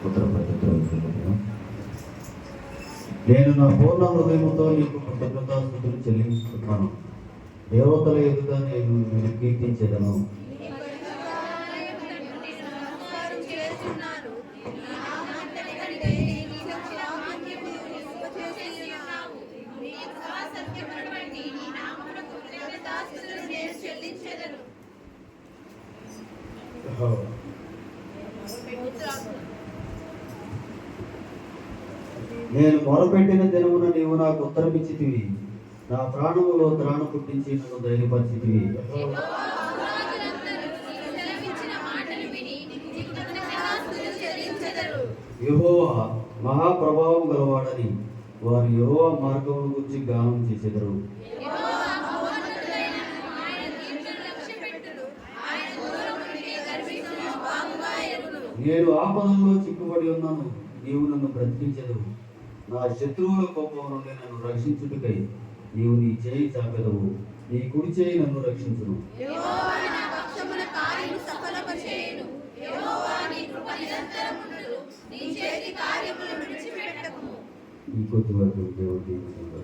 ఉత్తర ప్రత్యుత్తరం. నేను నా పూర్ణ హృదయముతో నీకు కృతజ్ఞతాస్తుతులు చెల్లించుతున్నాను. దేవతల ఎదుట నేను కీర్తించేదను. నేను మొరపెట్టిన దినమున నీవు నాకు ఉత్తరమిచ్చితివి. నా ప్రాణములో త్రాణ పుట్టించి నన్ను ధైర్యపరిచితివి. యెహోవా మహాప్రభావం గలవాడని వారు యెహోవా మార్గముల గురించి గానం చేసెదరు. నేను ఆపదల్లో చిక్కుబడి ఉన్నాను, నీవు నన్ను బ్రతికించెదవు. నా శత్రువుల కోపం నుండి నన్ను రక్షించుటకై నీవు నీ చేయి చాపెదవు. నీ కుడి చేయి నన్ను రక్షించును. ఈ కొద్ది వరకు దేవుడు దీవించును.